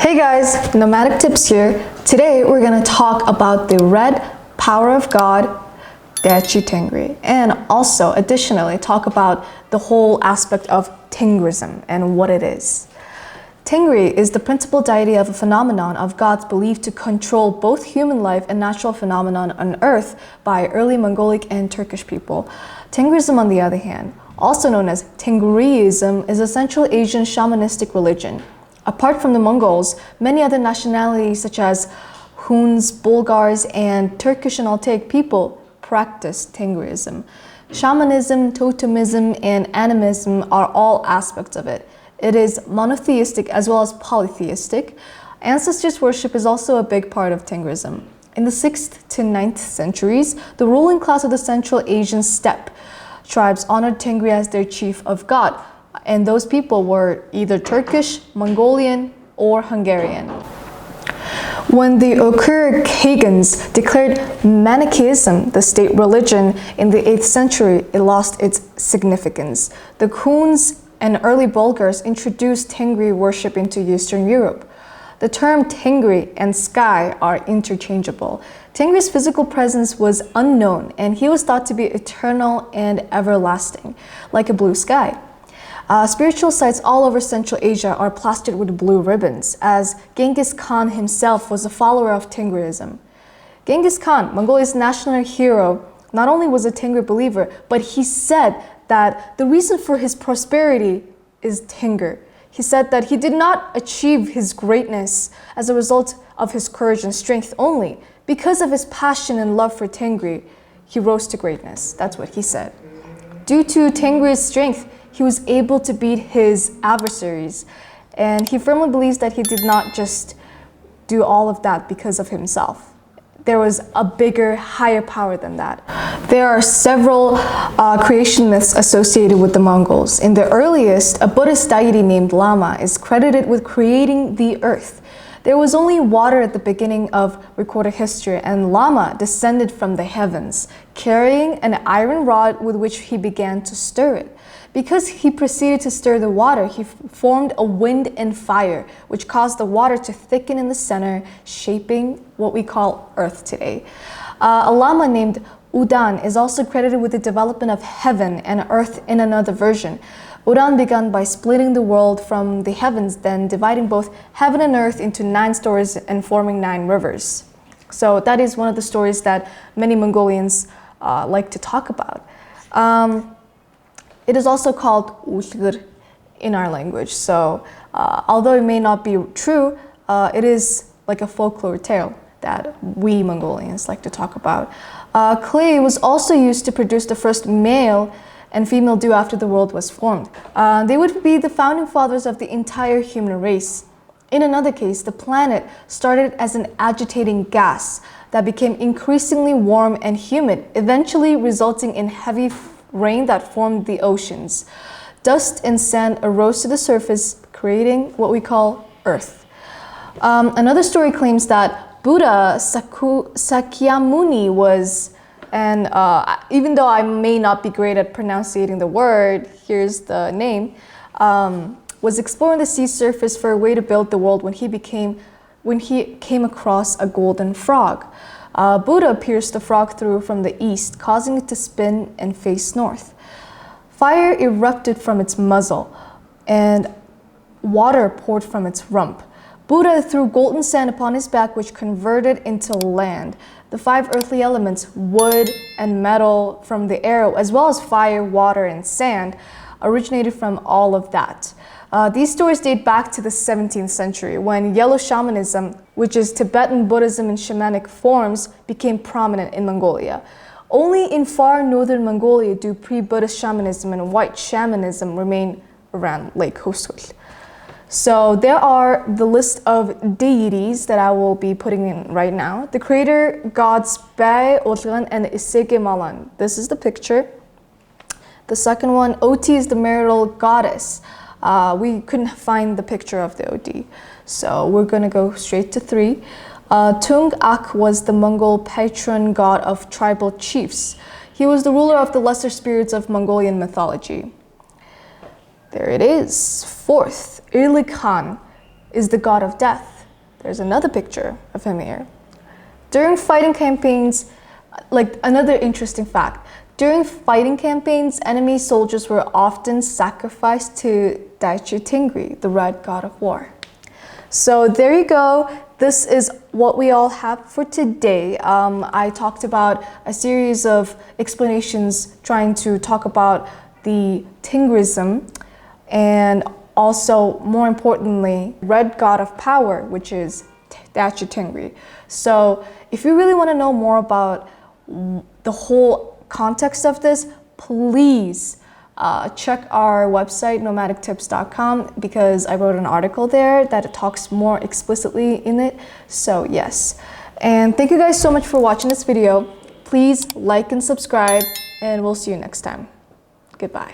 Hey guys, Nomadic Tips here. Today we're going to talk about the red power of God, Daichi Tengri, and also additionally talk about the whole aspect of Tengrism and what it is. Tengri is the principal deity of a phenomenon of gods believed to control both human life and natural phenomenon on earth by early Mongolic and Turkish people. Tengrism, on the other hand, also known as Tengrism, is a Central Asian shamanistic religion. Apart from the Mongols, many other nationalities such as Huns, Bulgars, and Turkish and Altaic people practice Tengrism. Shamanism, totemism, and animism are all aspects of it. It is monotheistic as well as polytheistic. Ancestors worship is also a big part of Tengrism. In the 6th to 9th centuries, the ruling class of the Central Asian steppe tribes honored Tengri as their chief of God, and those people were either Turkish, Mongolian, or Hungarian. When the Okur Khagans declared Manichaeism the state religion in the 8th century, it lost its significance. The Huns and early Bulgars introduced Tengri worship into Eastern Europe. The term Tengri and sky are interchangeable. Tengri's physical presence was unknown, and he was thought to be eternal and everlasting, like a blue sky. Spiritual sites all over Central Asia are plastered with blue ribbons, as Genghis Khan himself was a follower of Tengrism. Genghis Khan, Mongolia's national hero, not only was a Tengri believer, but he said that the reason for his prosperity is Tengri. He said that he did not achieve his greatness as a result of his courage and strength only. Because of his passion and love for Tengri, he rose to greatness. That's what he said. Due to Tengri's strength, he was able to beat his adversaries, and he firmly believes that he did not just do all of that because of himself. There was a bigger, higher power than that. There are several creation myths associated with the Mongols. In the earliest, a Buddhist deity named Lama is credited with creating the earth. There was only water at the beginning of recorded history, and Lama descended from the heavens, carrying an iron rod with which he began to stir it. Because he proceeded to stir the water, he formed a wind and fire, which caused the water to thicken in the center, shaping what we call Earth today. A Lama named Udan is also credited with the development of heaven and earth in another version. Udan began by splitting the world from the heavens, then dividing both heaven and earth into 9 stories and forming 9 rivers. So that is one of the stories that many Mongolians like to talk about. It is also called Ulgr in our language. So although it may not be true, it is like a folklore tale that we Mongolians like to talk about. Clay was also used to produce the first male and female duo after the world was formed. They would be the founding fathers of the entire human race. In another case, the planet started as an agitating gas that became increasingly warm and humid, eventually resulting in heavy rain that formed the oceans. Dust and sand arose to the surface, creating what we call Earth. Another story claims that Buddha Sakyamuni was, and even though I may not be great at pronouncing the word, here's the name, was exploring the sea surface for a way to build the world when he came across a golden frog. Buddha pierced the frog through from the east, causing it to spin and face north. Fire erupted from its muzzle, and water poured from its rump. Buddha threw golden sand upon his back, which converted into land. The 5 earthly elements, wood and metal from the arrow, as well as fire, water, and sand, originated from all of that. These stories date back to the 17th century, when yellow shamanism, which is Tibetan Buddhism in shamanic forms, became prominent in Mongolia. Only in far northern Mongolia do pre-Buddhist shamanism and white shamanism remain around Lake Khosrol. So there are the list of deities that I will be putting in right now. The creator gods Bay, Olgan, and Isege Malan. This is the picture. The second one, Oti, is the marital goddess. We couldn't find the picture of the Oti, so we're gonna go straight to 3. Tung Ak was the Mongol patron god of tribal chiefs. He was the ruler of the lesser spirits of Mongolian mythology. There it is. 4th, Irli Khan is the god of death. There's another picture of him here. During fighting campaigns, like another interesting fact, during fighting campaigns, enemy soldiers were often sacrificed to Daichi Tengri, the red god of war. So there you go. This is what we all have for today. I talked about a series of explanations trying to talk about the Tengrism, and also, more importantly, red god of power, which is Daichi Tengri. So if you really want to know more about the whole context of this, please check our website, nomadictips.com, because I wrote an article there that talks more explicitly in it. So yes, and thank you guys so much for watching this video. Please like and subscribe, and we'll see you next time. Goodbye.